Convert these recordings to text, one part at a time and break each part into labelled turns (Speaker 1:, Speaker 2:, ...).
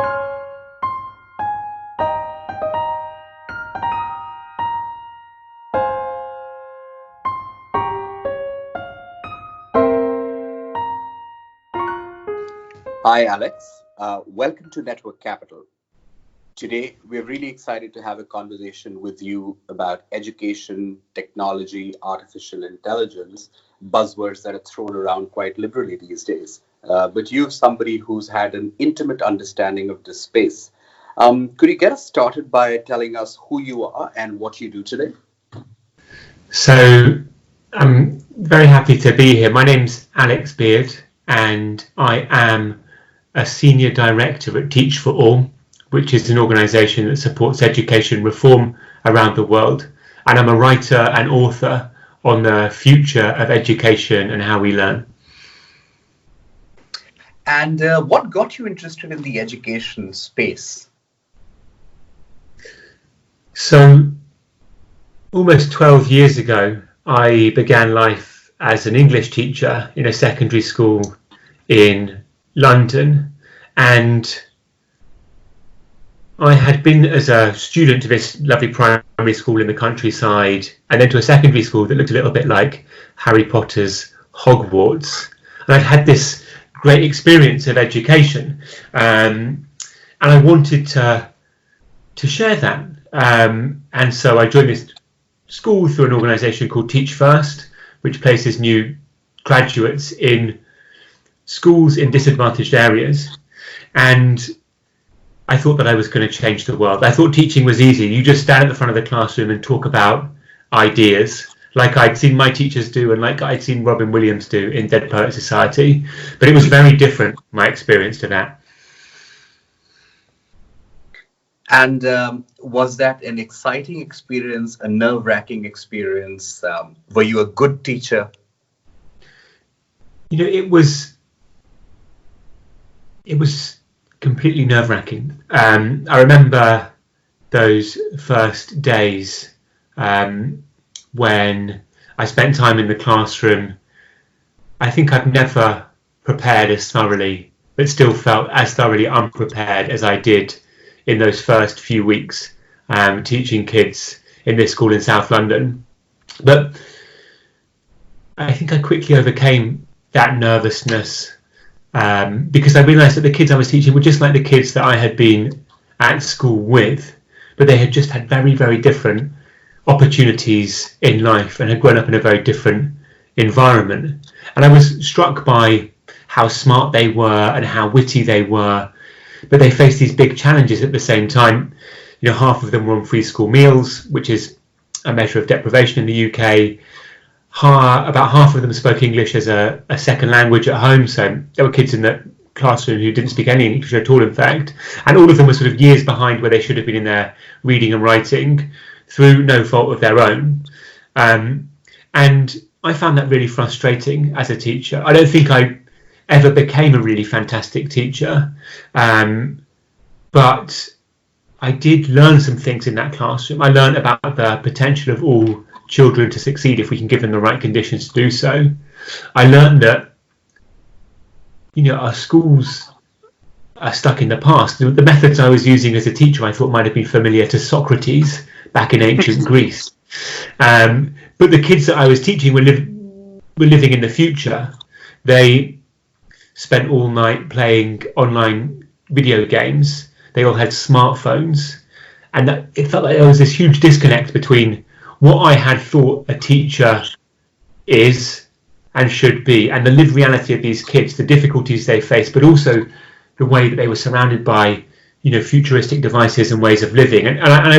Speaker 1: Hi, Alex. Welcome to Network Capital. Today, we're really excited to have a conversation with you about education, technology, artificial intelligence, buzzwords that are thrown around quite liberally these days. But you're somebody who's had an intimate understanding of this space. Could you get us started by telling us who you are and what you do today?
Speaker 2: So I'm very happy to be here. My name's Alex Beard, and I am a senior director at Teach for All, which is an organisation that supports education reform around the world. And I'm a writer and author on the future of education and how we learn.
Speaker 1: And what got you interested in the education space?
Speaker 2: So almost 12 years ago, I began life as an English teacher in a secondary school in London, and I had been as a student to this lovely primary school in the countryside, and then to a secondary school that looked a little bit like Harry Potter's Hogwarts. And I'd had this great experience of education, and I wanted to share that. And so I joined this school through an organisation called Teach First, which places new graduates in schools in disadvantaged areas. And I thought that I was going to change the world. I thought teaching was easy. You just stand at the front of the classroom and talk about ideas, like I'd seen my teachers do and like I'd seen Robin Williams do in Dead Poet Society. But it was very different, my experience to that.
Speaker 1: And was that an exciting experience, a nerve-wracking experience? Were you a good teacher?
Speaker 2: You know, it was completely nerve-wracking. I remember those first days when I spent time in the classroom. I think I've never prepared as thoroughly, but still felt as thoroughly unprepared as I did in those first few weeks teaching kids in this school in South London. But I think I quickly overcame that nervousness because I realised that the kids I was teaching were just like the kids that I had been at school with, but they had just had very, very different opportunities in life and had grown up in a very different environment. And I was struck by how smart they were and how witty they were, but they faced these big challenges at the same time. You know, half of them were on free school meals, which is a measure of deprivation in the UK. About half of them spoke English as a second language at home, so there were kids in the classroom who didn't speak any English at all, in fact, and all of them were sort of years behind where they should have been in their reading and writing through no fault of their own. And I found that really frustrating as a teacher. I don't think I ever became a really fantastic teacher, but I did learn some things in that classroom. I learned about the potential of all children to succeed if we can give them the right conditions to do so. I learned that, you know, our schools are stuck in the past. The methods I was using as a teacher I thought might have been familiar to Socrates back in ancient Greece. But the kids that I was teaching were living in the future. They spent all night playing online video games. They all had smartphones. And it felt like there was this huge disconnect between what I had thought a teacher is and should be, and the lived reality of these kids, the difficulties they face, but also the way that they were surrounded by, you know, futuristic devices and ways of living. And I,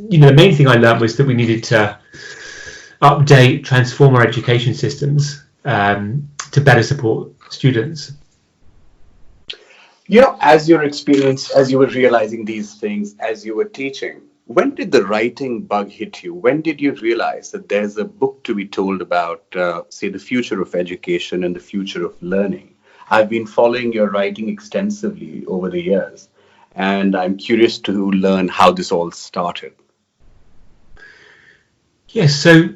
Speaker 2: you know, the main thing I learned was that we needed to update, transform our education systems to better support students.
Speaker 1: You know, as you were realizing these things, as you were teaching, when did the writing bug hit you? When did you realize that there's a book to be told about, say, the future of education and the future of learning? I've been following your writing extensively over the years, and I'm curious to learn how this all started.
Speaker 2: Yes, so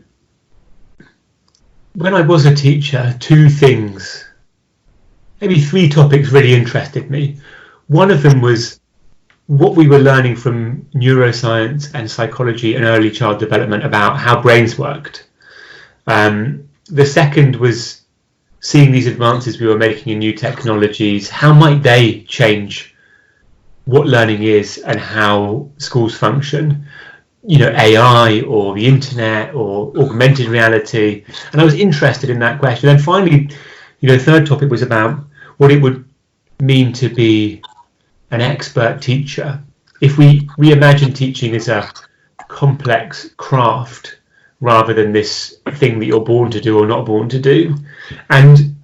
Speaker 2: when I was a teacher, two things, maybe three topics really interested me. One of them was what we were learning from neuroscience and psychology and early child development about how brains worked. The second was seeing these advances we were making in new technologies. How might they change what learning is and how schools function? AI or the internet or augmented reality. And I was interested in that question. And finally, the third topic was about what it would mean to be an expert teacher. If we reimagine teaching as a complex craft rather than this thing that you're born to do or not born to do. And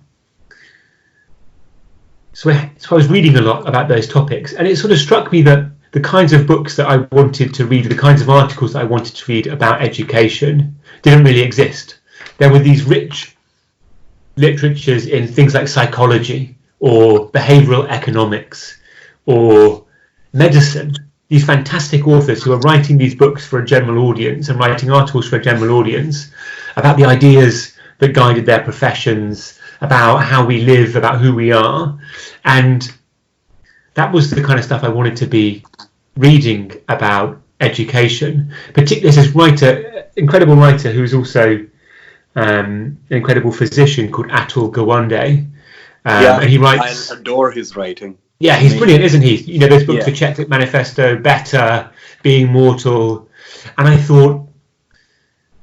Speaker 2: so I was reading a lot about those topics, and it sort of struck me that the kinds of books that I wanted to read, the kinds of articles that I wanted to read about education didn't really exist. There were these rich literatures in things like psychology or behavioral economics or medicine, these fantastic authors who are writing these books for a general audience and writing articles for a general audience about the ideas that guided their professions, about how we live, about who we are. And that was the kind of stuff I wanted to be reading about education. Particularly this writer, incredible writer who's also an incredible physician called Atul Gawande. And he writes.
Speaker 1: I adore his writing.
Speaker 2: Yeah, he's brilliant, isn't he? Those books, the Checklist Manifesto, Better, Being Mortal. And I thought,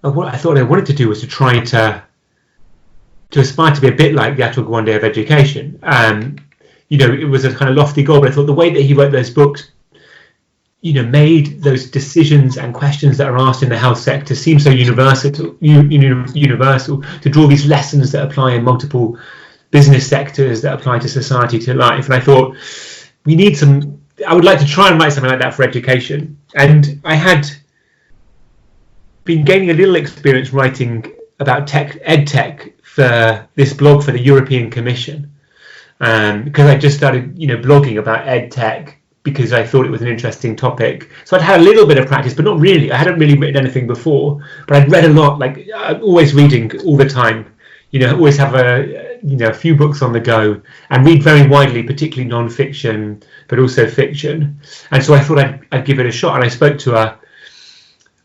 Speaker 2: what I wanted to do was to try to aspire to be a bit like the Atul Gawande of education. It was a kind of lofty goal, but I thought the way that he wrote those books, made those decisions and questions that are asked in the health sector seem so universal to draw these lessons that apply in multiple business sectors, that apply to society, to life. And I thought I would like to try and write something like that for education. And I had been gaining a little experience writing about EdTech for this blog for the European Commission, because I just started, blogging about EdTech because I thought it was an interesting topic. So I'd had a little bit of practice, but not really. I hadn't really written anything before, but I'd read a lot, like always reading all the time. Always have a few books on the go and read very widely, particularly non-fiction, but also fiction. And so I thought I'd give it a shot. And I spoke to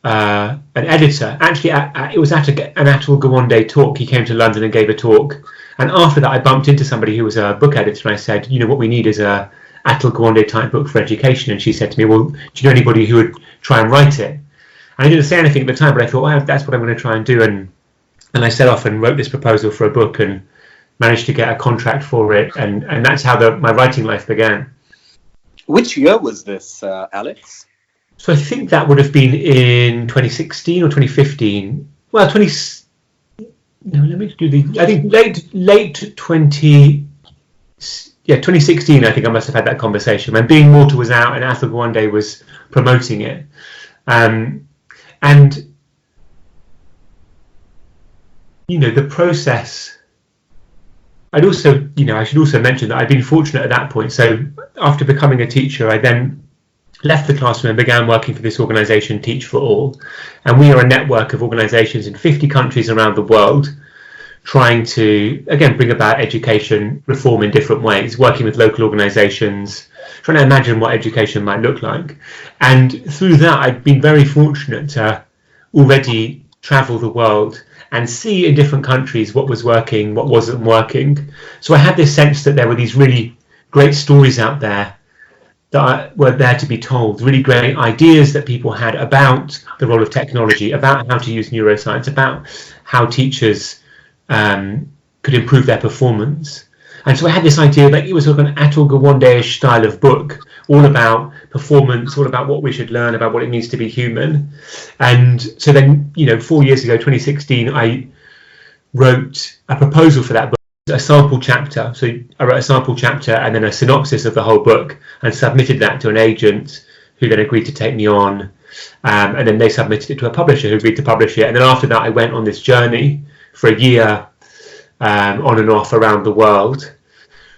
Speaker 2: an editor. Actually, it was at an Atul Gawande talk. He came to London and gave a talk. And after that, I bumped into somebody who was a book editor. And I said, what we need is a Atul Gawande type book for education. And she said to me, well, do you know anybody who would try and write it? And I didn't say anything at the time, but I thought, well, that's what I'm going to try and do. And I set off and wrote this proposal for a book and managed to get a contract for it. And that's how my writing life began.
Speaker 1: Which year was this, Alex?
Speaker 2: So I think that would have been in 2016 or 2015. Well, I think late 2016, I think I must have had that conversation when Being Mortal was out and Atul Gawande was promoting it. And the process, I should also mention that I'd been fortunate at that point. So after becoming a teacher, I then left the classroom and began working for this organisation, Teach for All. And we are a network of organisations in 50 countries around the world, trying to, again, bring about education reform in different ways, working with local organisations, trying to imagine what education might look like. And through that, I've been very fortunate to already travel the world and see in different countries what was working, what wasn't working. So I had this sense that there were these really great stories out there that were there to be told, really great ideas that people had about the role of technology, about how to use neuroscience, about how teachers could improve their performance. And so I had this idea that it was sort of an Atul Gawande-ish style of book, all about performance, all about what we should learn, about what it means to be human. And so then, 4 years ago, 2016, I wrote a proposal for that book, a sample chapter. So I wrote a sample chapter and then a synopsis of the whole book and submitted that to an agent who then agreed to take me on. And then they submitted it to a publisher who agreed to publish it. And then after that, I went on this journey for a year on and off around the world,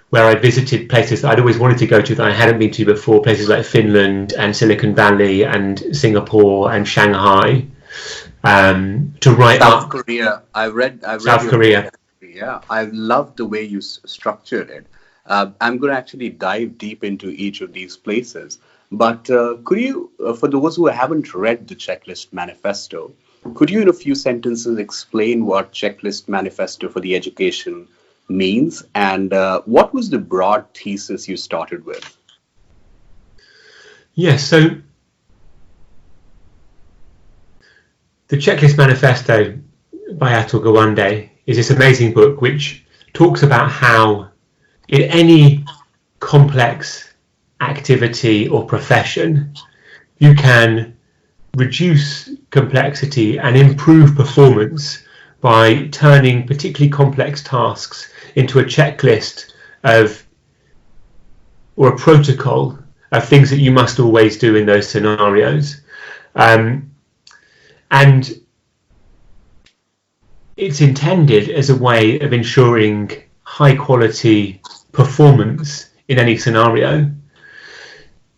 Speaker 2: where I visited places that I'd always wanted to go to that I hadn't been to before, places like Finland and Silicon Valley and Singapore and Shanghai, to write
Speaker 1: South
Speaker 2: up.
Speaker 1: Korea. I read
Speaker 2: South Korea.
Speaker 1: Yeah, I love the way you structured it. I'm going to actually dive deep into each of these places. But could you, for those who haven't read the Checklist Manifesto, could you in a few sentences explain what Checklist Manifesto for the education means, and what was the broad thesis you started with?
Speaker 2: Yes, so the Checklist Manifesto by Atul Gawande is this amazing book which talks about how in any complex activity or profession you can reduce complexity and improve performance by turning particularly complex tasks into a checklist of or a protocol of things that you must always do in those scenarios. And it's intended as a way of ensuring high quality performance in any scenario.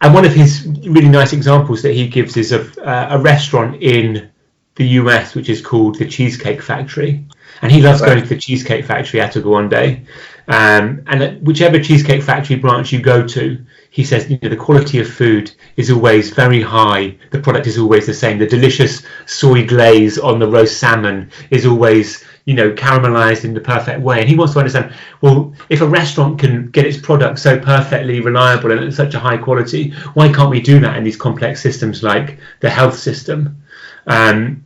Speaker 2: And one of his really nice examples that he gives is of a restaurant in the US, which is called the Cheesecake Factory. And he loves going to the Cheesecake Factory at Oguwande. And at whichever Cheesecake Factory branch you go to, he says, the quality of food is always very high. The product is always the same. The delicious soy glaze on the roast salmon is always, caramelized in the perfect way. And he wants to understand, well, if a restaurant can get its product so perfectly reliable and at such a high quality, why can't we do that in these complex systems like the health system? And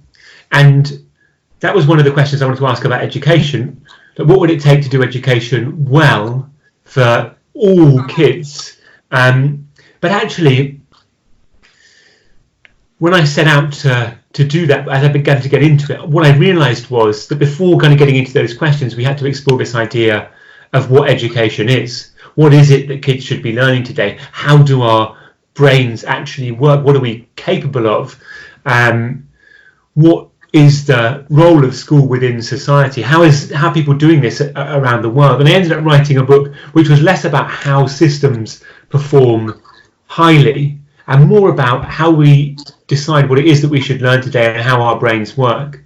Speaker 2: that was one of the questions I wanted to ask about education. What would it take to do education well for all kids? But actually, when I set out to do that, as I began to get into it, what I realised was that before kind of getting into those questions, we had to explore this idea of what education is. What is it that kids should be learning today? How do our brains actually work? What are we capable of? What is the role of school within society? How are people doing this around the world? And I ended up writing a book which was less about how systems perform highly and more about how we decide what it is that we should learn today and how our brains work.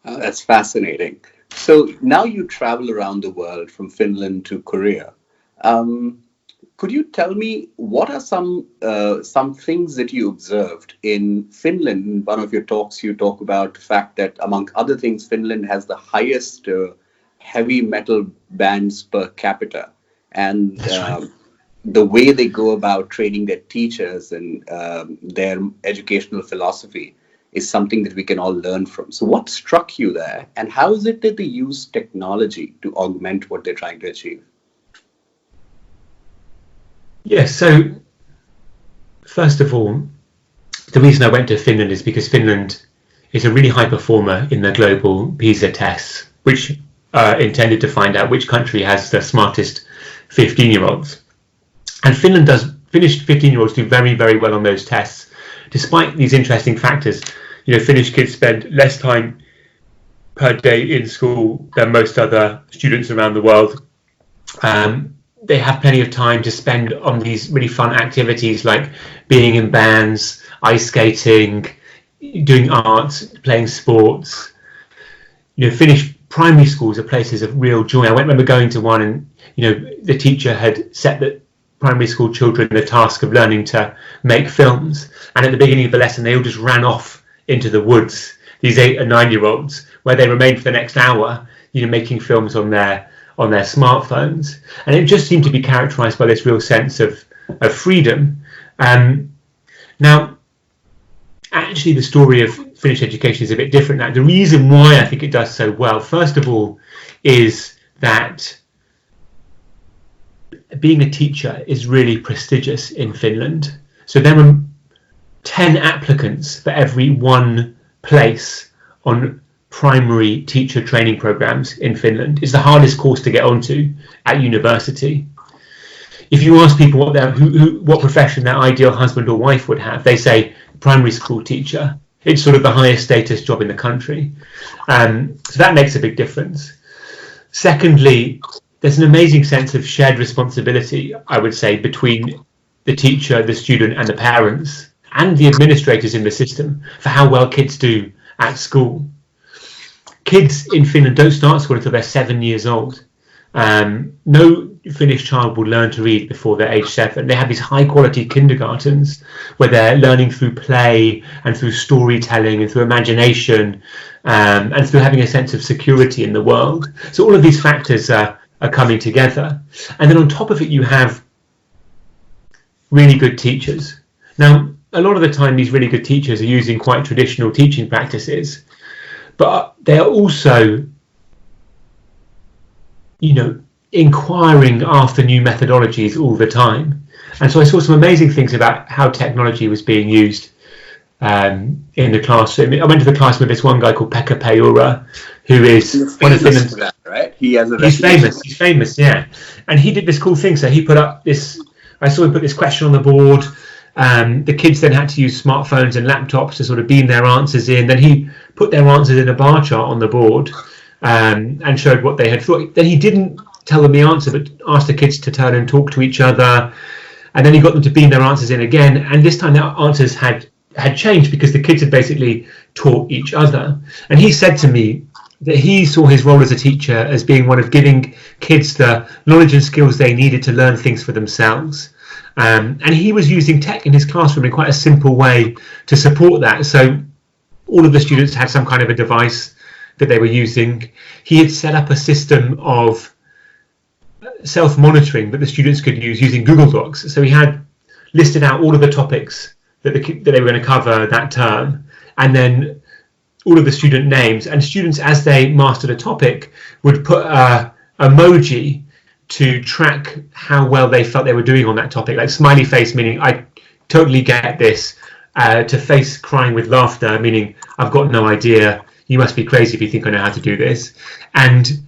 Speaker 1: That's fascinating. So now you travel around the world from Finland to Korea. Could you tell me what are some things that you observed in Finland? In one of your talks, you talk about the fact that, among other things, Finland has the highest heavy metal bands per capita. And the way they go about training their teachers and their educational philosophy is something that we can all learn from. So what struck you there? And how is it that they use technology to augment what they're trying to achieve?
Speaker 2: Yes, so first of all, the reason I went to Finland is because Finland is a really high performer in the global PISA tests, which are intended to find out which country has the smartest 15-year-olds. And Finnish 15-year-olds do very, very well on those tests, despite these interesting factors. Finnish kids spend less time per day in school than most other students around the world. They have plenty of time to spend on these really fun activities like being in bands, ice skating, doing arts, playing sports. Finnish primary schools are places of real joy. I remember going to one and, the teacher had set the primary school children the task of learning to make films. And at the beginning of the lesson, they all just ran off into the woods, these 8 and 9-year-olds, where they remained for the next hour, making films on their smartphones. And it just seemed to be characterized by this real sense of freedom. Now, actually, the story of Finnish education is a bit different now. The reason why I think it does so well, first of all, is that being a teacher is really prestigious in Finland. So there are 10 applicants for every one place on primary teacher training programs in Finland. It's the hardest course to get onto at university. If you ask people what profession their ideal husband or wife would have, they say primary school teacher. It's sort of the highest status job in the country. So that makes a big difference. Secondly, there's an amazing sense of shared responsibility, I would say, between the teacher, the student, and the parents, and the administrators in the system for how well kids do at school. Kids in Finland don't start school until they're 7 years old. No Finnish child will learn to read before they're age 7. They have these high quality kindergartens where they're learning through play and through storytelling and through imagination, and through having a sense of security in the world. So all of these factors are coming together. And then on top of it, you have really good teachers. Now, a lot of the time, these really good teachers are using quite traditional teaching practices, but they are also, inquiring after new methodologies all the time. And so I saw some amazing things about how technology was being used in the classroom. I went to the class with this one guy called Pekka Peura, who is one of Finland's...
Speaker 1: Right? He's
Speaker 2: famous, yeah. And he did this cool thing. So he put up this... I saw him put this question on the board. The kids then had to use smartphones and laptops to sort of beam their answers in. Then he put their answers in a bar chart on the board and showed what they had thought. Then he didn't tell them the answer, but asked the kids to turn and talk to each other. And then he got them to beam their answers in again. And this time their answers had changed because the kids had basically taught each other. And he said to me that he saw his role as a teacher as being one of giving kids the knowledge and skills they needed to learn things for themselves. And he was using tech in his classroom in quite a simple way to support that. So all of the students had some kind of a device that they were using. He had set up a system of self-monitoring that the students could use using Google Docs. So he had listed out all of the topics that they were going to cover that term, and then all of the student names. And students, as they mastered a topic, would put a emoji to track how well they felt they were doing on that topic, like smiley face, meaning I totally get this, to face crying with laughter, meaning I've got no idea, you must be crazy if you think I know how to do this. And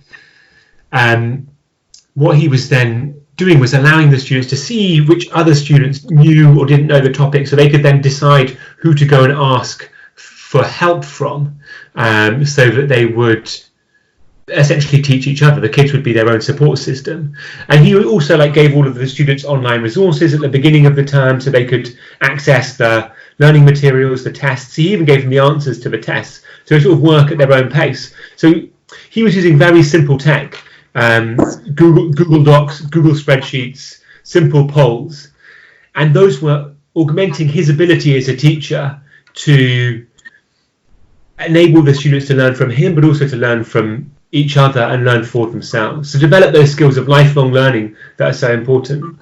Speaker 2: what he was then doing was allowing the students to see which other students knew or didn't know the topic, so they could then decide who to go and ask for help from, so that they would essentially teach each other. The kids would be their own support system. And he also gave all of the students online resources at the beginning of the term so they could access the learning materials, the tests. He even gave them the answers to the tests, so they sort of work at their own pace. So he was using very simple tech, Google Docs, Google spreadsheets, simple polls, and those were augmenting his ability as a teacher to enable the students to learn from him, but also to learn from each other and learn for themselves. So develop those skills of lifelong learning that are so important.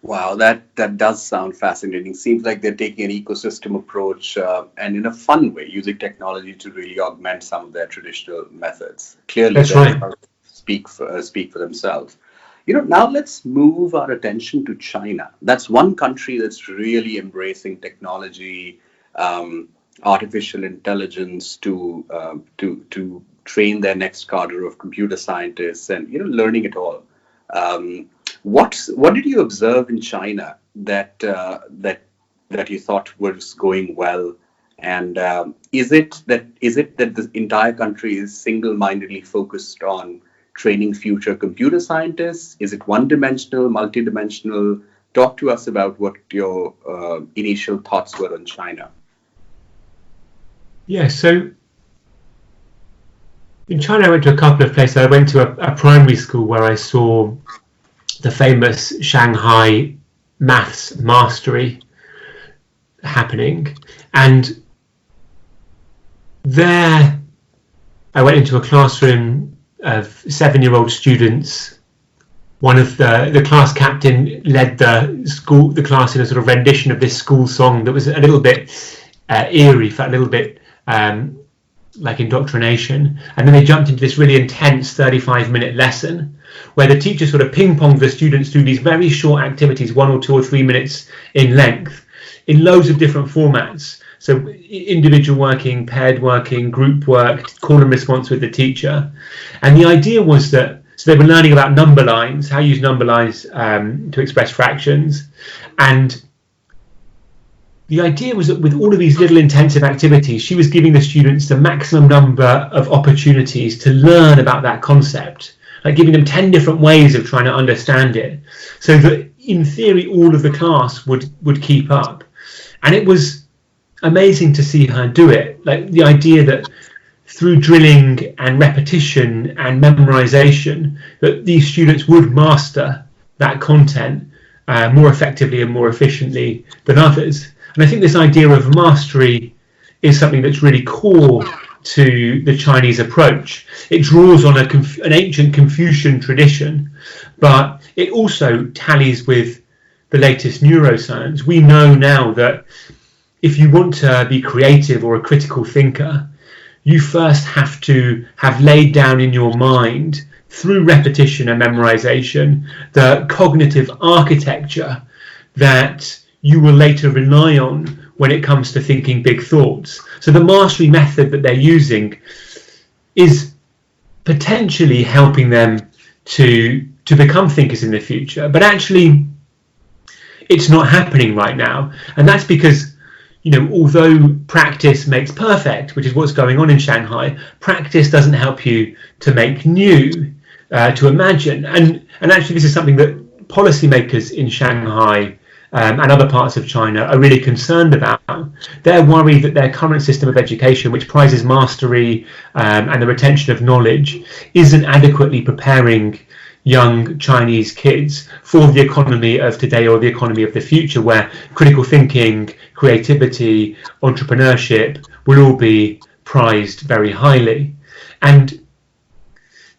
Speaker 1: Wow, that does sound fascinating. Seems like they're taking an ecosystem approach and in a fun way, using technology to really augment some of their traditional methods. Clearly,
Speaker 2: that's right.
Speaker 1: Speak for themselves. Now let's move our attention to China. That's one country that's really embracing technology, artificial intelligence to train their next cadre of computer scientists, and learning it all. What did you observe in China that you thought was going well, and is it that the entire country is single-mindedly focused on training future computer scientists? Is it one-dimensional, multi-dimensional? Talk to us about what your initial thoughts were on China.
Speaker 2: Yeah, so in China I went to a couple of places. I went to a primary school where I saw the famous Shanghai maths mastery happening, and there I went into a classroom of 7-year-old students. One of the class captain led the class in a sort of rendition of this school song that was a little bit eerie, felt a little bit like indoctrination, and then they jumped into this really intense 35-minute lesson where the teacher sort of ping-ponged the students through these very short activities, 1 or 2 or 3 minutes in length, in loads of different formats. So individual working, paired working, group work, call and response with the teacher. And the idea was that, so they were learning about number lines, how to use number lines to express fractions. And the idea was that with all of these little intensive activities, she was giving the students the maximum number of opportunities to learn about that concept, like giving them 10 different ways of trying to understand it, so that in theory all of the class would keep up. And it was amazing to see her do it. Like the idea that through drilling and repetition and memorization, that these students would master that content more effectively and more efficiently than others. And I think this idea of mastery is something that's really core to the Chinese approach. It draws on an ancient Confucian tradition, but it also tallies with the latest neuroscience. We know now that if you want to be creative or a critical thinker, you first have to have laid down in your mind, through repetition and memorization, the cognitive architecture that you will later rely on when it comes to thinking big thoughts. So the mastery method that they're using is potentially helping them to become thinkers in the future, but actually it's not happening right now. And that's because, although practice makes perfect, which is what's going on in Shanghai, practice doesn't help you to make new, to imagine. And actually this is something that policymakers in Shanghai and other parts of China are really concerned about. They're worried that their current system of education, which prizes mastery and the retention of knowledge, isn't adequately preparing young Chinese kids for the economy of today or the economy of the future, where critical thinking, creativity, entrepreneurship will all be prized very highly. And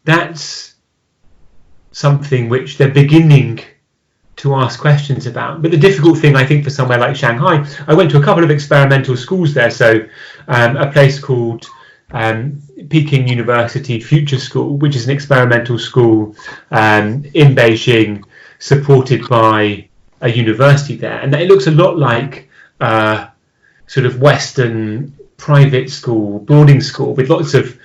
Speaker 2: that's something which they're beginning to ask questions about. But the difficult thing, I think, for somewhere like Shanghai, I went to a couple of experimental schools there. So a place called Peking University Future School, which is an experimental school in Beijing, supported by a university there. And it looks a lot like sort of Western private school, boarding school, with lots of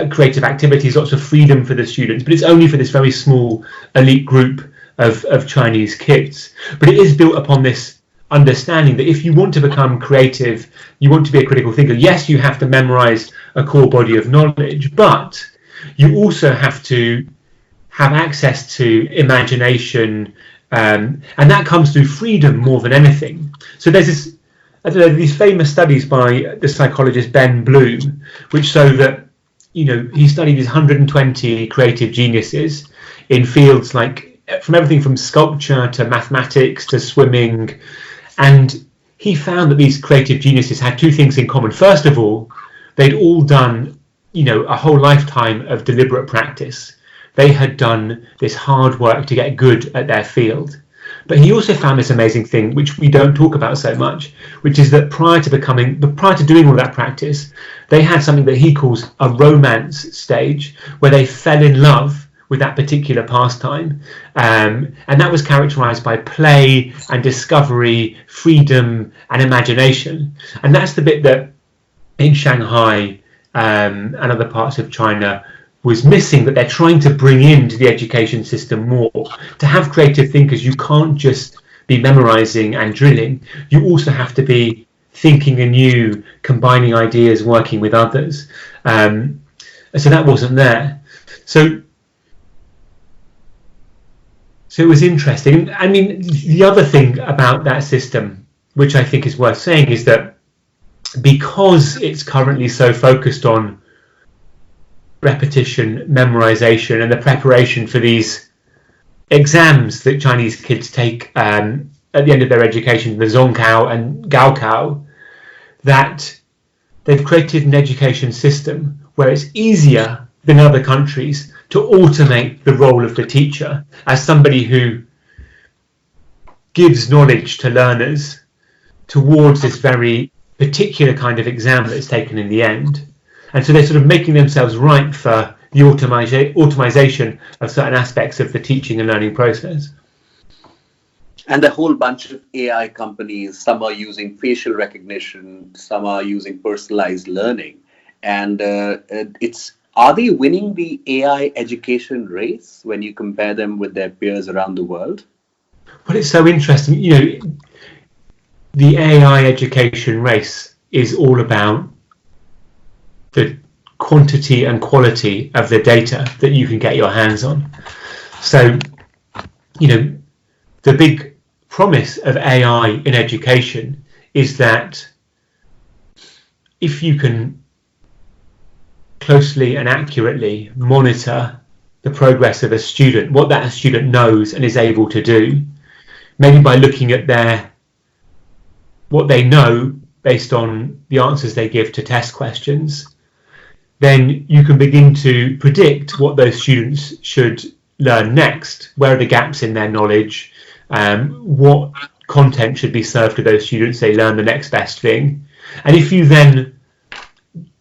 Speaker 2: creative activities, lots of freedom for the students. But it's only for this very small elite group of Chinese kids. But it is built upon this understanding that if you want to become creative, you want to be a critical thinker, yes, you have to memorize a core body of knowledge, but you also have to have access to imagination, and that comes through freedom more than anything. So there's these famous studies by the psychologist Ben Bloom, which show that, he studied these 120 creative geniuses in fields like from everything from sculpture to mathematics to swimming. And he found that these creative geniuses had two things in common. First of all, they'd all done, a whole lifetime of deliberate practice. They had done this hard work to get good at their field. But he also found this amazing thing, which we don't talk about so much, which is that prior to doing all that practice, they had something that he calls a romance stage, where they fell in love with that particular pastime, and that was characterized by play and discovery, freedom and imagination. And that's the bit that in Shanghai and other parts of China was missing, that they're trying to bring into the education system more. To have creative thinkers, you can't just be memorizing and drilling, you also have to be thinking anew, combining ideas, working with others. So that wasn't there. So it was interesting. I mean, the other thing about that system, which I think is worth saying, is that because it's currently so focused on repetition, memorization, and the preparation for these exams that Chinese kids take at the end of their education, the Zongkao and Gaokao, that they've created an education system where it's easier than other countries to automate the role of the teacher as somebody who gives knowledge to learners towards this very particular kind of exam that's taken in the end. And so they're sort of making themselves ripe for the automation of certain aspects of the teaching and learning process.
Speaker 1: And a whole bunch of AI companies, some are using facial recognition, some are using personalized learning. And are they winning the AI education race when you compare them with their peers around the world?
Speaker 2: Well, it's so interesting. The AI education race is all about the quantity and quality of the data that you can get your hands on. So, the big promise of AI in education is that if you can closely and accurately monitor the progress of a student, what that student knows and is able to do, maybe by looking at what they know based on the answers they give to test questions, then you can begin to predict what those students should learn next. Where are the gaps in their knowledge? What content should be served to those students? They learn the next best thing. And if you then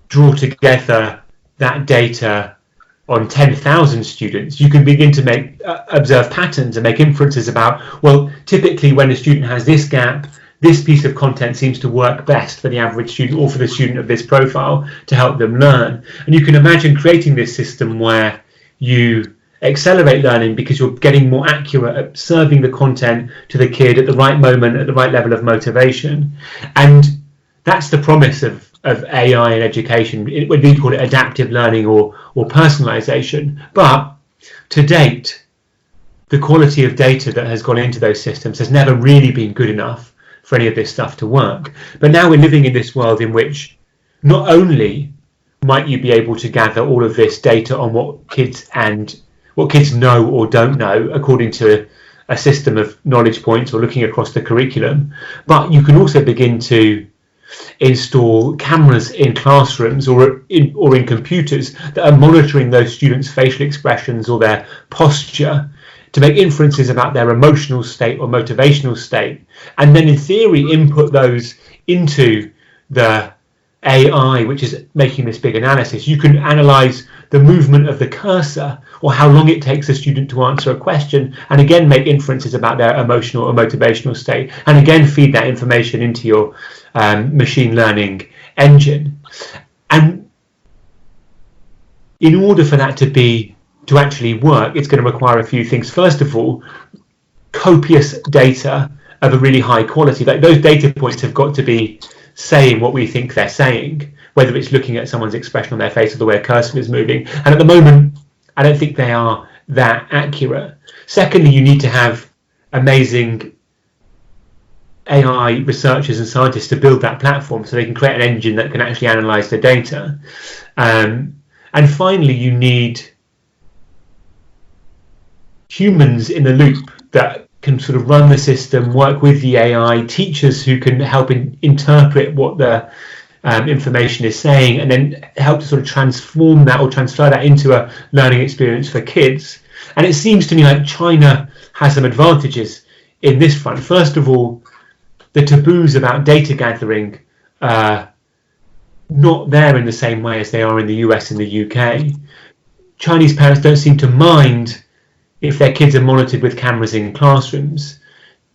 Speaker 2: draw together that data on 10,000 students, you can begin to observe patterns and make inferences about, well, typically when a student has this gap, this piece of content seems to work best for the average student or for the student of this profile to help them learn. And you can imagine creating this system where you accelerate learning because you're getting more accurate at serving the content to the kid at the right moment, at the right level of motivation. And that's the promise of AI in education. We call it adaptive learning or personalization. But to date, the quality of data that has gone into those systems has never really been good enough for any of this stuff to work. But now we're living in this world in which not only might you be able to gather all of this data on what kids know or don't know according to a system of knowledge points or looking across the curriculum, but you can also begin to install cameras in classrooms or in computers that are monitoring those students' facial expressions or their posture to make inferences about their emotional state or motivational state, and then in theory input those into the AI, which is making this big analysis. You can analyze the movement of the cursor or how long it takes a student to answer a question, and again make inferences about their emotional or motivational state, and again feed that information into your machine learning engine. And in order for that to actually work, it's going to require a few things. First of all, copious data of a really high quality. Like those data points have got to be saying what we think they're saying, whether it's looking at someone's expression on their face or the way a cursor is moving. And at the moment, I don't think they are that accurate. Secondly, you need to have amazing AI researchers and scientists to build that platform so they can create an engine that can actually analyze the data. And finally, you need humans in the loop that can sort of run the system, work with the AI, teachers who can help interpret what the information is saying, and then help to sort of transform that or transfer that into a learning experience for kids. And it seems to me like China has some advantages in this front. First of all, the taboos about data gathering are not there in the same way as they are in the US and the UK. Chinese parents don't seem to mind if their kids are monitored with cameras in classrooms.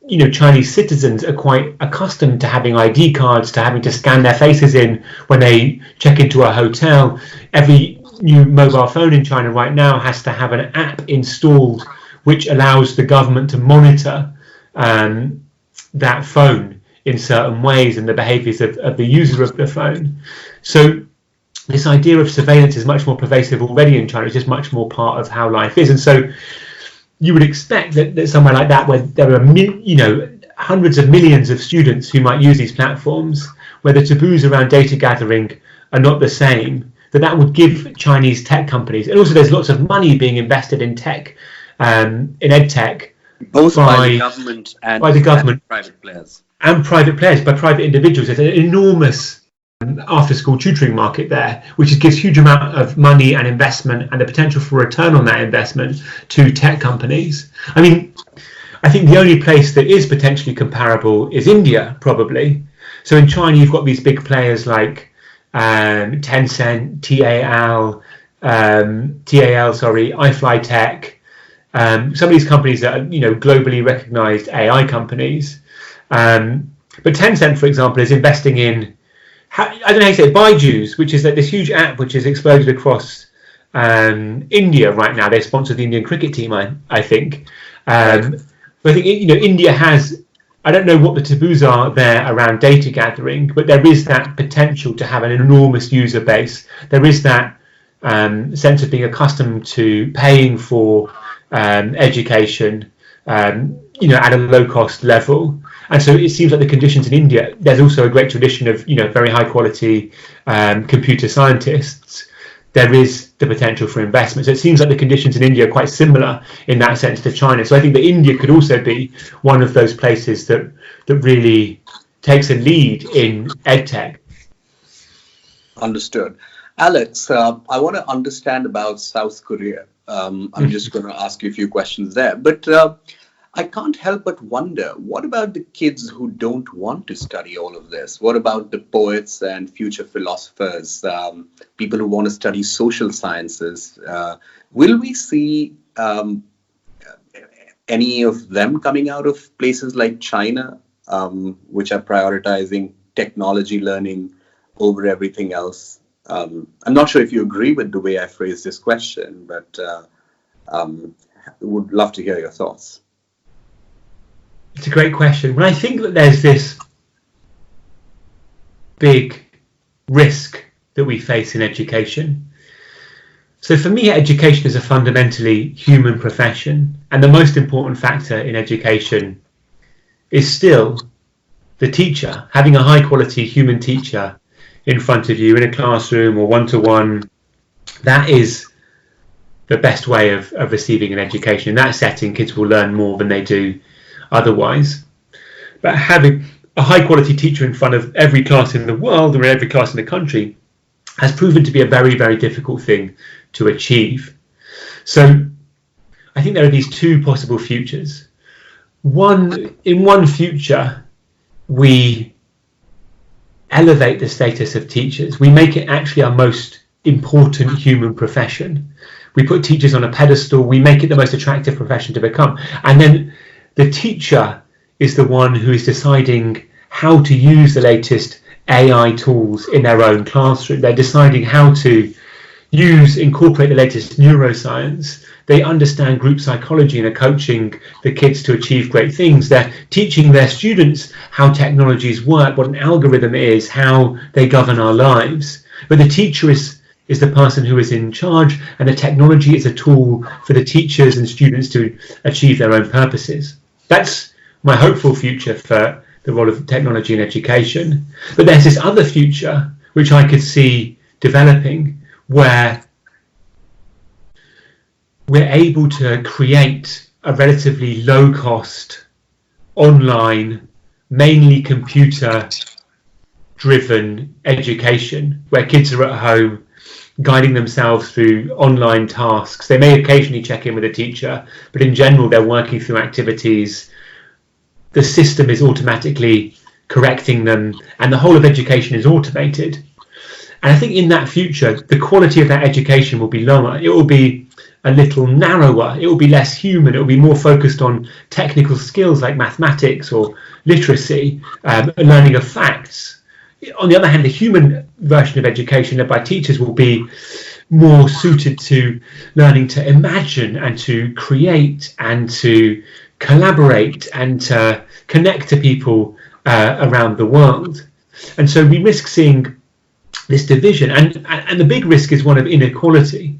Speaker 2: You know, Chinese citizens are quite accustomed to having ID cards, to having to scan their faces in when they check into a hotel. Every new mobile phone in China right now has to have an app installed which allows the government to monitor that phone in certain ways and the behaviours of the user of the phone. So this idea of surveillance is much more pervasive already in China. It's just much more part of how life is. And so you would expect that somewhere like that, where there are hundreds of millions of students who might use these platforms, where the taboos around data gathering are not the same, that would give Chinese tech companies, and also there's lots of money being invested in tech, in EdTech,
Speaker 1: both by the government and private players.
Speaker 2: And private players, by private individuals. There's an enormous after-school tutoring market there, which gives huge amount of money and investment and the potential for return on that investment to tech companies. I mean, I think the only place that is potentially comparable is India, probably. So in China, you've got these big players like Tencent, TAL, iFlyTech. Some of these companies that are, globally recognized AI companies. But Tencent, for example, is investing in, I don't know how you say it, Baiju's, which is this huge app which has exploded across India right now. They sponsor the Indian cricket team, I think. But I think India has, I don't know what the taboos are there around data gathering, but there is that potential to have an enormous user base. There is that sense of being accustomed to paying for education, at a low cost level. And so it seems like the conditions in India, there's also a great tradition of, very high quality computer scientists. there is the potential for investment. So it seems like the conditions in India are quite similar in that sense to China. So I think that India could also be one of those places that really takes a lead in EdTech.
Speaker 1: Understood. Alex, I want to understand about South Korea. I'm just going to ask you a few questions there. But I can't help but wonder, what about the kids who don't want to study all of this? What about the poets and future philosophers, people who want to study social sciences? Will we see any of them coming out of places like China, which are prioritizing technology learning over everything else? I'm not sure if you agree with the way I phrased this question, but would love to hear your thoughts.
Speaker 2: It's a great question. When I think that there's this big risk that we face in education. So for me, education is a fundamentally human profession, and the most important factor in education is still the teacher, having a high quality human teacher in front of you in a classroom or one-to-one. That is the best way of receiving an education. In that setting, kids will learn more than they do otherwise. But having a high quality teacher in front of every class in the world or every class in the country has proven to be a very, very difficult thing to achieve. So I think there are these two possible futures. In one future, we elevate the status of teachers. We make it actually our most important human profession. We put teachers on a pedestal. We make it the most attractive profession to become. And then the teacher is the one who is deciding how to use the latest AI tools in their own classroom. They're deciding how to incorporate the latest neuroscience. They understand group psychology and are coaching the kids to achieve great things. They're teaching their students how technologies work, what an algorithm is, how they govern our lives. But the teacher is the person who is in charge, and the technology is a tool for the teachers and students to achieve their own purposes. That's my hopeful future for the role of technology in education. But there's this other future which I could see developing, where we're able to create a relatively low-cost, online, mainly computer-driven education, where kids are at home guiding themselves through online tasks. They may occasionally check in with a teacher, but in general they're working through activities. The system is automatically correcting them, and the whole of education is automated. And I think in that future, the quality of that education will be lower. It will be a little narrower. It will be less human. It will be more focused on technical skills like mathematics or literacy, learning of facts. On the other hand, the human version of education led by teachers will be more suited to learning to imagine and to create and to collaborate and to connect to people around the world. And so we risk seeing this division, and the big risk is one of inequality.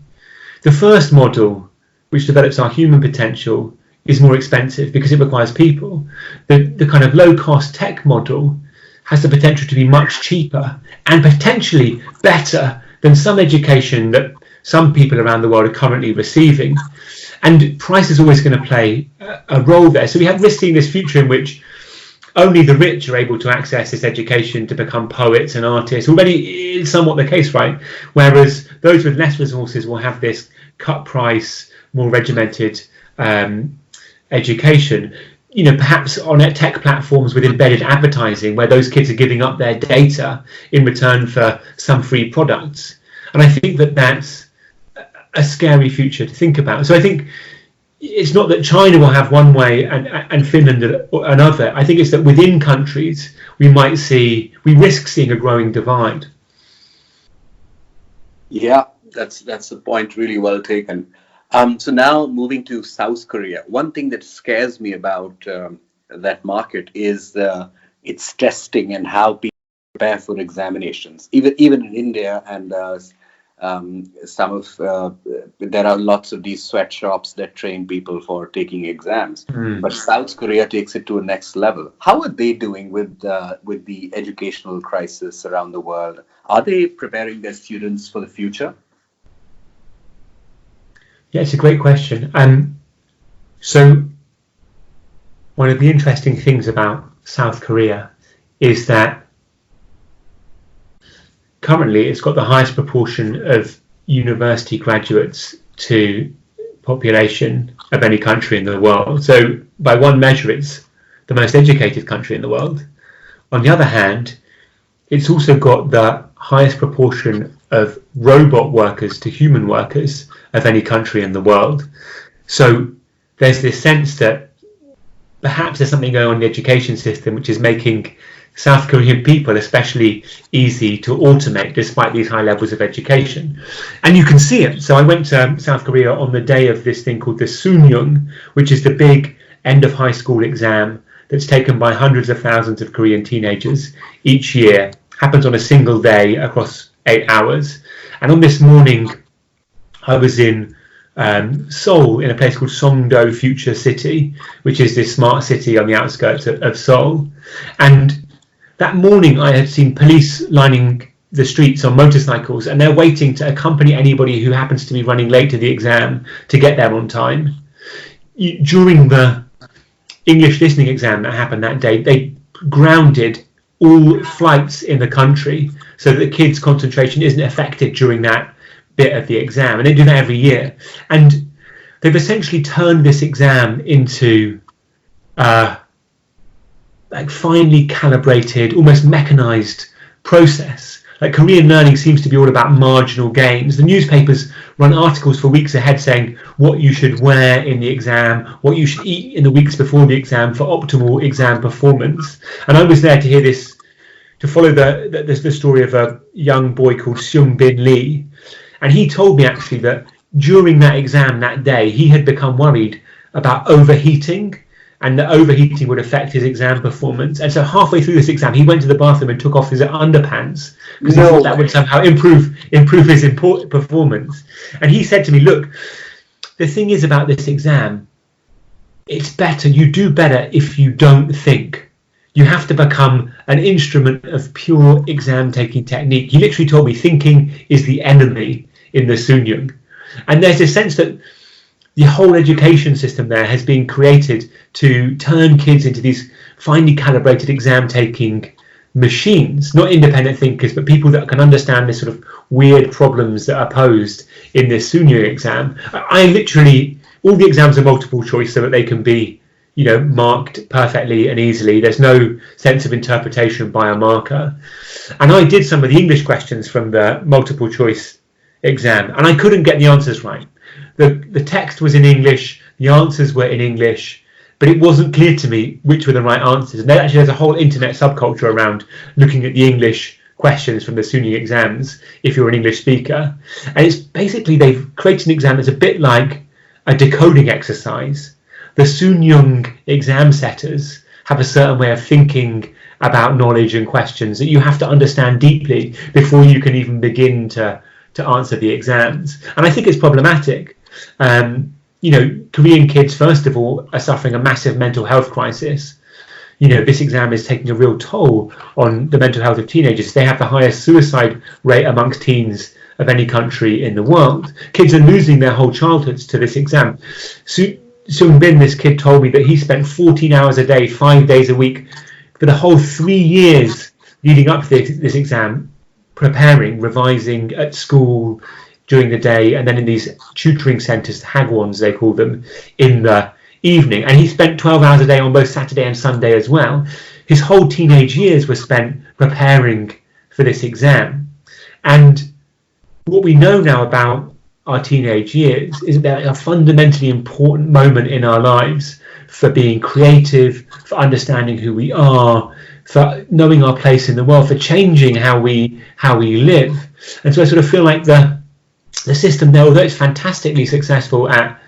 Speaker 2: The first model, which develops our human potential, is more expensive because it requires people. The kind of low-cost tech model has the potential to be much cheaper and potentially better than some education that some people around the world are currently receiving. And price is always going to play a role there. So we have risking this future in which only the rich are able to access this education to become poets and artists. Already is somewhat the case, right? Whereas those with less resources will have this cut price, more regimented education. You know, perhaps on tech platforms with embedded advertising, where those kids are giving up their data in return for some free products. And I think that that's a scary future to think about. So I think it's not that China will have one way and Finland another. I think it's that within countries we risk seeing a growing divide.
Speaker 1: Yeah, that's a point really well taken. So now moving to South Korea, one thing that scares me about that market is its testing and how people prepare for examinations. Even in India and there are lots of these sweatshops that train people for taking exams. But South Korea takes it to a next level. How are they doing with the educational crisis around the world? Are they preparing their students for the future?
Speaker 2: Yeah, it's a great question. So one of the interesting things about South Korea is that currently it's got the highest proportion of university graduates to population of any country in the world. So by one measure, it's the most educated country in the world. On the other hand, it's also got the highest proportion of robot workers to human workers of any country in the world. So there's this sense that perhaps there's something going on in the education system which is making South Korean people especially easy to automate despite these high levels of education. And you can see it. So I went to South Korea on the day of this thing called the Sunyung, which is the big end of high school exam that's taken by hundreds of thousands of Korean teenagers each year. Happens on a single day across 8 hours. And on this morning, I was in Seoul, in a place called Songdo Future City, which is this smart city on the outskirts of Seoul. And that morning I had seen police lining the streets on motorcycles, and they're waiting to accompany anybody who happens to be running late to the exam to get there on time. During the English listening exam that happened that day, they grounded all flights in the country so that the kids' concentration isn't affected during that bit of the exam. And they do that every year. And they've essentially turned this exam into like finely calibrated, almost mechanized process. Like Korean learning seems to be all about marginal gains. The newspapers run articles for weeks ahead saying what you should wear in the exam, what you should eat in the weeks before the exam for optimal exam performance. And I was there to hear this, to follow the story of a young boy called Seung Bin Lee. And he told me actually that during that exam that day, he had become worried about overheating, and that overheating would affect his exam performance. And so halfway through this exam, he went to the bathroom and took off his underpants because he thought that would somehow improve his performance. And he said to me, look, the thing is about this exam, it's better, you do better if you don't think. You have to become an instrument of pure exam taking technique. He literally told me thinking is the enemy in the Sunyung. And there's a sense that the whole education system there has been created to turn kids into these finely calibrated exam-taking machines, not independent thinkers, but people that can understand the sort of weird problems that are posed in this Sunyung exam. I literally, all the exams are multiple choice so that they can be, marked perfectly and easily. There's no sense of interpretation by a marker. And I did some of the English questions from the multiple choice exam, and I couldn't get the answers right. The text was in English, the answers were in English, but it wasn't clear to me which were the right answers. And there's a whole internet subculture around looking at the English questions from the Sunyung exams if you're an English speaker. And it's basically they've created an exam that's a bit like a decoding exercise. The Sunyung exam setters have a certain way of thinking about knowledge and questions that you have to understand deeply before you can even begin to answer the exams. And I think it's problematic. Korean kids, first of all, are suffering a massive mental health crisis. This exam is taking a real toll on the mental health of teenagers. They have the highest suicide rate amongst teens of any country in the world. Kids are losing their whole childhoods to this exam. Seung Bin, this kid, told me that he spent 14 hours a day, 5 days a week, for the whole 3 years leading up to this exam, preparing, revising at school during the day, and then in these tutoring centres, hagwons they call them, in the evening. And he spent 12 hours a day on both Saturday and Sunday as well. His whole teenage years were spent preparing for this exam. And what we know now about our teenage years is that they're a fundamentally important moment in our lives for being creative, for understanding who we are, for knowing our place in the world, for changing how we live. And so I sort of feel like the system there, although it's fantastically successful at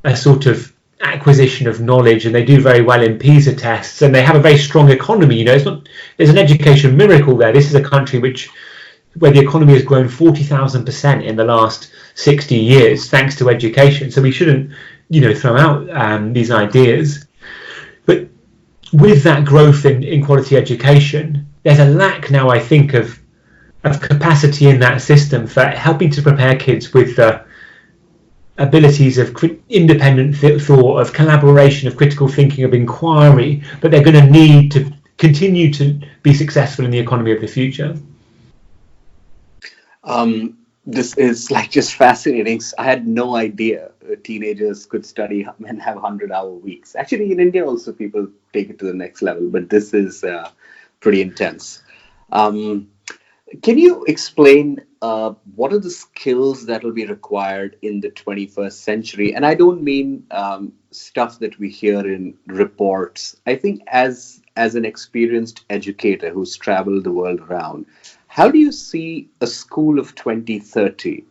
Speaker 2: a sort of acquisition of knowledge, and they do very well in PISA tests, and they have a very strong economy. There's an education miracle there. This is a country where the economy has grown 40,000% in the last 60 years thanks to education. So we shouldn't, throw out these ideas. But with that growth in quality education, there's a lack now, I think, of capacity in that system for helping to prepare kids with the abilities of independent thought, of collaboration, of critical thinking, of inquiry, that they're going to need to continue to be successful in the economy of the future.
Speaker 1: This is just fascinating. I had no idea teenagers could study and have 100-hour weeks. Actually, in India also people take it to the next level, but this is pretty intense. Can you explain what are the skills that will be required in the 21st century? And I don't mean stuff that we hear in reports. I think as an experienced educator who's traveled the world around, how do you see a school of 2030?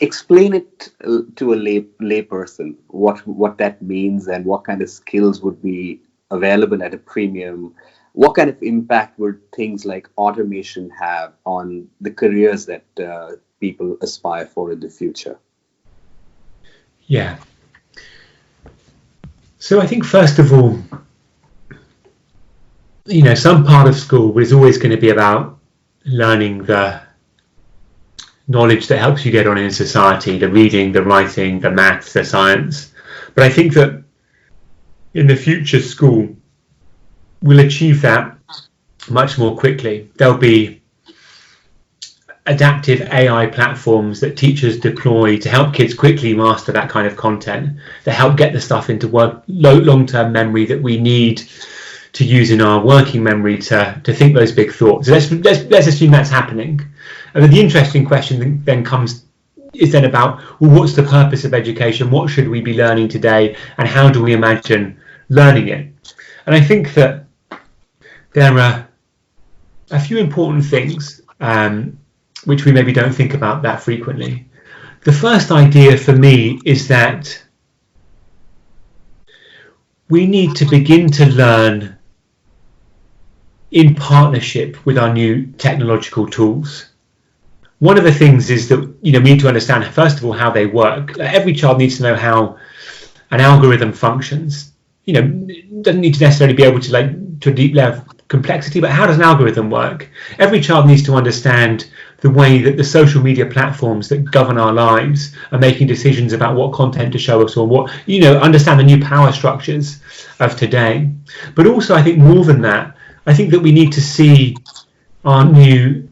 Speaker 1: Explain it to a lay person, what that means and what kind of skills would be available at a premium. What kind of impact would things like automation have on the careers that people aspire for in the future?
Speaker 2: Yeah. So I think, first of all, some part of school is always going to be about learning the knowledge that helps you get on in society, the reading, the writing, the maths, the science. But I think that in the future, school will achieve that much more quickly. There'll be adaptive AI platforms that teachers deploy to help kids quickly master that kind of content, that help get the stuff into long-term memory that we need to use in our working memory to think those big thoughts. So let's assume that's happening. And then the interesting question then is about, well, what's the purpose of education? What should we be learning today? And how do we imagine learning it? And I think that there are a few important things which we maybe don't think about that frequently. The first idea for me is that we need to begin to learn in partnership with our new technological tools. One of the things is that we need to understand, first of all, how they work. Every child needs to know how an algorithm functions. Doesn't need to necessarily be able to a deep level of complexity, but how does an algorithm work? Every child needs to understand the way that the social media platforms that govern our lives are making decisions about what content to show us, or what, understand the new power structures of today. But also, I think more than that, I think that we need to see our new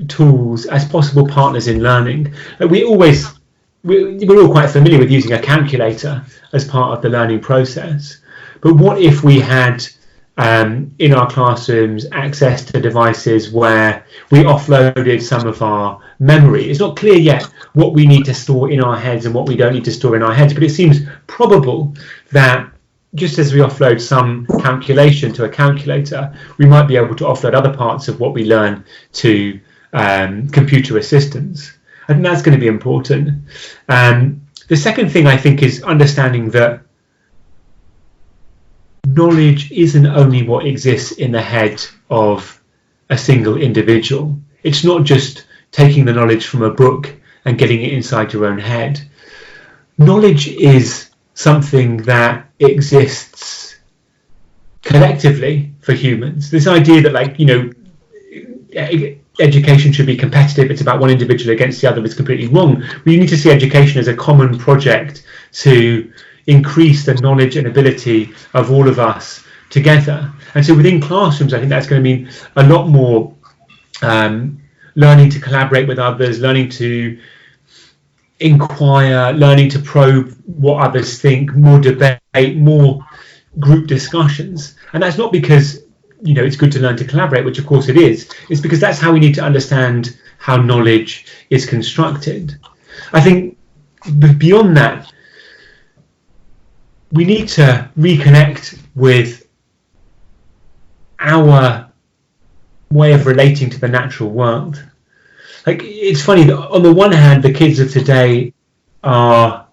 Speaker 2: tools as possible partners in learning. We're all quite familiar with using a calculator as part of the learning process. But what if we had in our classrooms access to devices where we offloaded some of our memory? It's not clear yet what we need to store in our heads and what we don't need to store in our heads, but it seems probable that just as we offload some calculation to a calculator, we might be able to offload other parts of what we learn to computer assistants. I think that's going to be important. The second thing I think is understanding that knowledge isn't only what exists in the head of a single individual. It's not just taking the knowledge from a book and getting it inside your own head. Knowledge is something that exists collectively for humans. This idea that education should be competitive, it's about one individual against the other, is completely wrong. We need to see education as a common project to increase the knowledge and ability of all of us together. And so within classrooms, I think that's going to mean a lot more learning to collaborate with others, learning to inquire, learning to probe what others think, more debate, more group discussions. And that's not because it's good to learn to collaborate, which of course it is. It's because that's how we need to understand how knowledge is constructed. I think beyond that, we need to reconnect with our way of relating to the natural world. It's funny that on the one hand, the kids of today are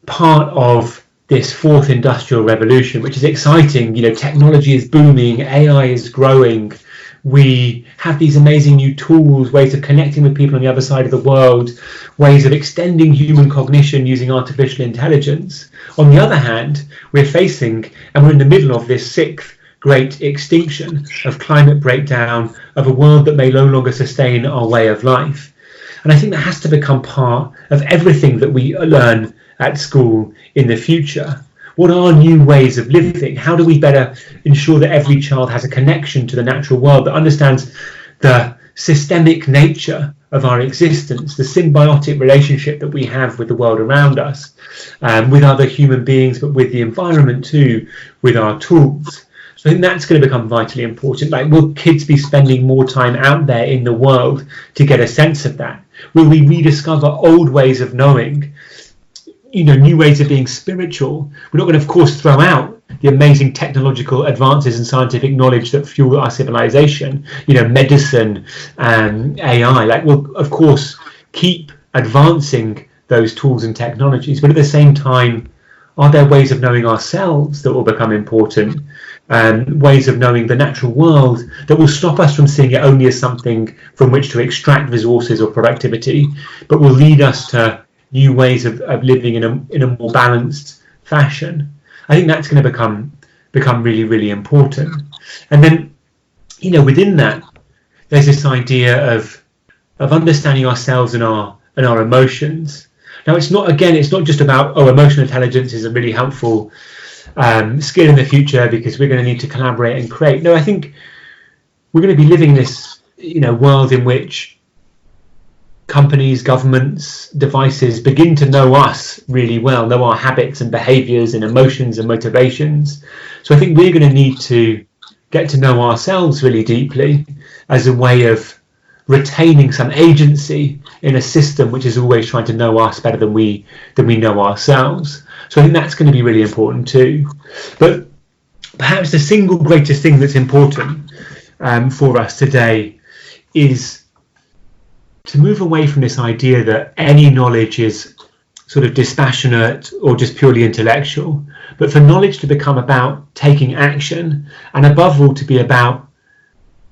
Speaker 2: part of this fourth industrial revolution, which is exciting. Technology is booming, AI is growing. We have these amazing new tools, ways of connecting with people on the other side of the world, ways of extending human cognition using artificial intelligence. On the other hand, we're in the middle of this sixth great extinction, of climate breakdown, of a world that may no longer sustain our way of life. And I think that has to become part of everything that we learn at school in the future. What are new ways of living? How do we better ensure that every child has a connection to the natural world, that understands the systemic nature of our existence, the symbiotic relationship that we have with the world around us, with other human beings, but with the environment too, with our tools. So I think that's going to become vitally important. Like, will kids be spending more time out there in the world to get a sense of that? Will we rediscover old ways of knowing, new ways of being spiritual? We're not going to, of course, throw out the amazing technological advances and scientific knowledge that fuel our civilization, medicine and AI. Like, we'll, of course, keep advancing those tools and technologies, but at the same time, are there ways of knowing ourselves that will become important? Ways of knowing the natural world that will stop us from seeing it only as something from which to extract resources or productivity, but will lead us to new ways of living in a more balanced fashion. I think that's going to become really, really important. And then, within that, there's this idea of understanding ourselves and our emotions. Now, it's not just about, emotional intelligence is a really helpful skill in the future because we're going to need to collaborate and create. No, I think we're going to be living in this, world in which companies, governments, devices begin to know us really well, know our habits and behaviors and emotions and motivations. So I think we're going to need to get to know ourselves really deeply as a way of retaining some agency in a system which is always trying to know us better than we know ourselves. So I think that's going to be really important too. But perhaps the single greatest thing that's important for us today is to move away from this idea that any knowledge is sort of dispassionate or just purely intellectual, but for knowledge to become about taking action, and above all to be about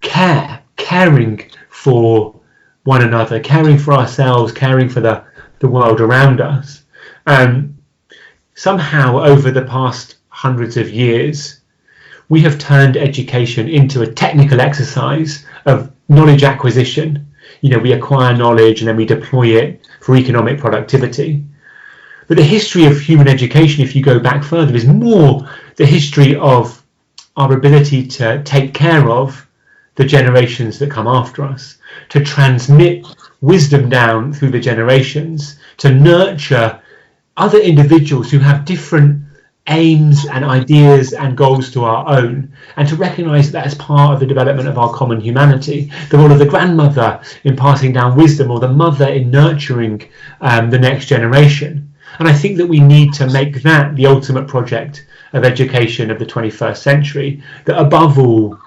Speaker 2: caring for one another, caring for ourselves, caring for the world around us. Somehow over the past hundreds of years, we have turned education into a technical exercise of knowledge acquisition. We acquire knowledge and then we deploy it for economic productivity. But the history of human education, if you go back further, is more the history of our ability to take care of the generations that come after us, to transmit wisdom down through the generations, to nurture other individuals who have different aims and ideas and goals to our own, and to recognise that as part of the development of our common humanity, the role of the grandmother in passing down wisdom, or the mother in nurturing the next generation. And I think that we need to make that the ultimate project of education of the 21st century, that above all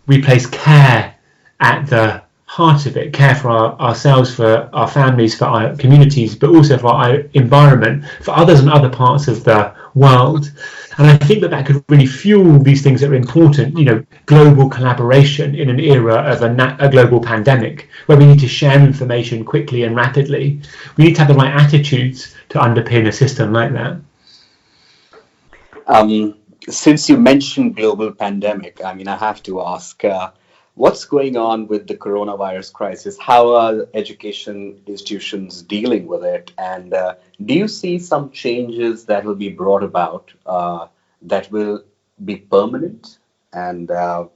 Speaker 2: we place care at the heart of it, care for ourselves, for our families, for our communities, but also for our environment, for others and other parts of the world. And I think that could really fuel these things that are important, global collaboration in an era of a global pandemic, where we need to share information quickly and rapidly. We need to have the right attitudes to underpin a system like that.
Speaker 1: Since you mentioned global pandemic, I have to ask, what's going on with the coronavirus crisis? How are education institutions dealing with it? And do you see some changes that will be brought about that will be permanent and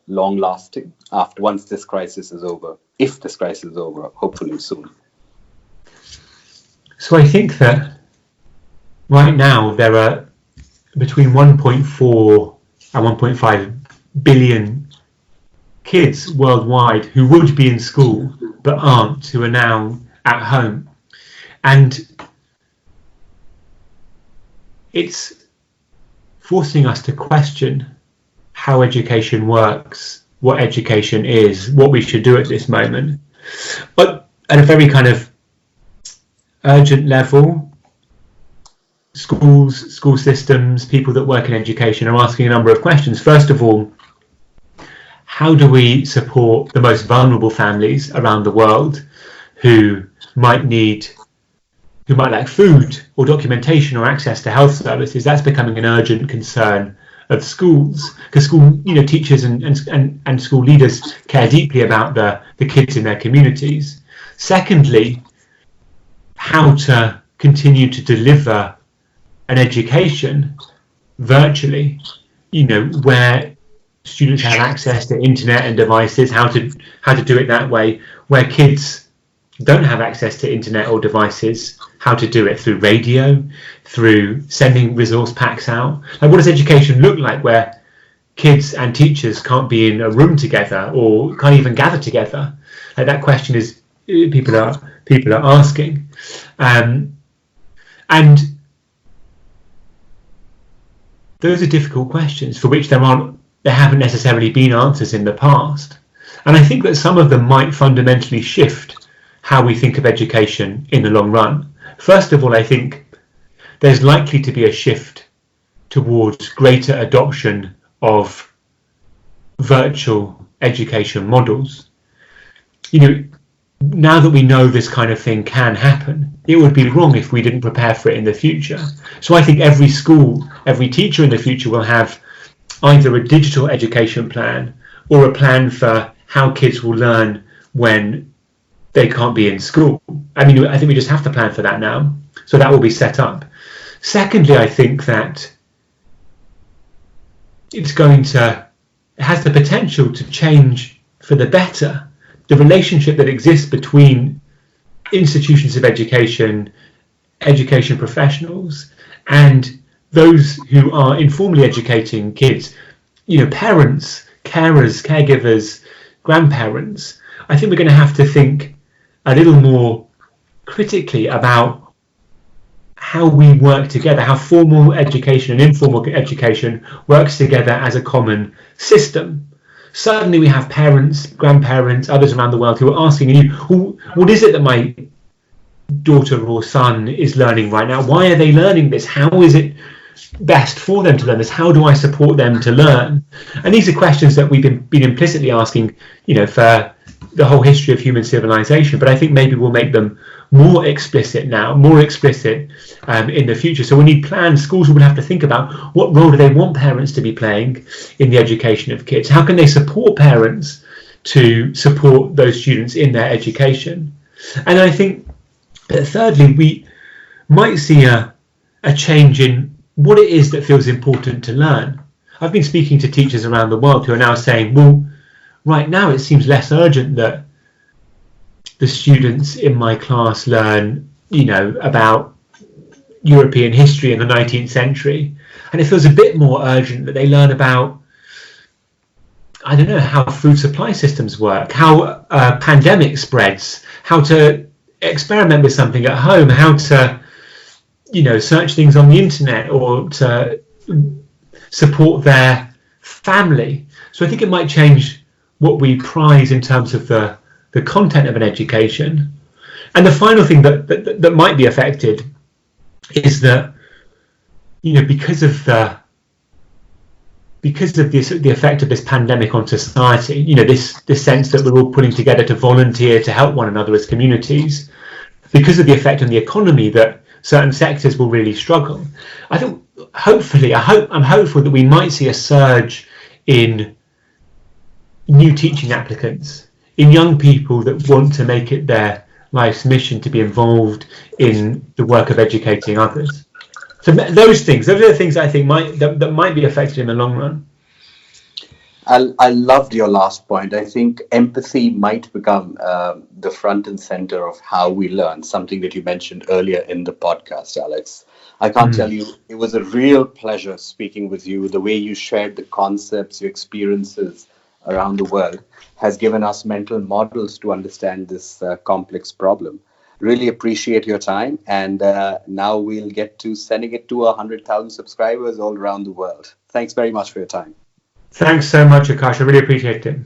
Speaker 1: long-lasting once this crisis is over? If this crisis is over, hopefully soon.
Speaker 2: So I think that right now there are between 1.4 and 1.5 billion kids worldwide who would be in school but aren't, who are now at home. And it's forcing us to question how education works, what education is, what we should do at this moment. But at a very kind of urgent level, schools, school systems, people that work in education are asking a number of questions. First of all, how do we support the most vulnerable families around the world who might lack food or documentation or access to health services? That's becoming an urgent concern of schools, because school teachers and school leaders care deeply about the kids in their communities. Secondly, how to continue to deliver an education virtually, where students have access to internet and devices, how to do it that way, where kids don't have access to internet or devices, how to do it through radio, through sending resource packs out. Like, what does education look like where kids and teachers can't be in a room together or can't even gather together? Like, that question is people are asking, and those are difficult questions for which there haven't necessarily been answers in the past. And I think that some of them might fundamentally shift how we think of education in the long run. First of all, I think there's likely to be a shift towards greater adoption of virtual education models. Now that we know this kind of thing can happen, it would be wrong if we didn't prepare for it in the future. So I think every school, every teacher in the future will have either a digital education plan or a plan for how kids will learn when they can't be in school. I think we just have to plan for that now. So that will be set up. Secondly, I think that it has the potential to change for the better the relationship that exists between institutions of education, education professionals, and those who are informally educating kids, parents, carers, caregivers, grandparents. I think we're going to have to think a little more critically about how we work together, how formal education and informal education works together as a common system. Suddenly we have parents, grandparents, others around the world who are asking you, what is it that my daughter or son is learning right now? Why are they learning this? How is it best for them to learn this? How do I support them to learn? And these are questions that we've been implicitly asking, for the whole history of human civilization. But I think maybe we'll make them more explicit now, more explicit in the future. So we need plans. Schools will have to think about what role do they want parents to be playing in the education of kids? How can they support parents to support those students in their education? And I think that thirdly, we might see a change in what it is that feels important to learn. I've been speaking to teachers around the world who are now saying, well, right now it seems less urgent that the students in my class learn, about European history in the 19th century. And it feels a bit more urgent that they learn about, I don't know, how food supply systems work, how a pandemic spreads, how to experiment with something at home, how to, search things on the internet or to support their family. So I think it might change what we prize in terms of the content of an education. And the final thing that might be affected is that, because of the effect of this pandemic on society, this sense that we're all putting together to volunteer to help one another as communities, because of the effect on the economy that certain sectors will really struggle. I think I'm hopeful that we might see a surge in new teaching applicants, in young people that want to make it their life's mission to be involved in the work of educating others. So those are the things I think that might be affected in the long run.
Speaker 1: I loved your last point. I think empathy might become the front and center of how we learn, something that you mentioned earlier in the podcast, Alex. I can't tell you, it was a real pleasure speaking with you. The way you shared the concepts, your experiences around the world has given us mental models to understand this complex problem. Really appreciate your time. And now we'll get to sending it to 100,000 subscribers all around the world. Thanks very much for your time.
Speaker 2: Thanks so much, Akash. I really appreciate it.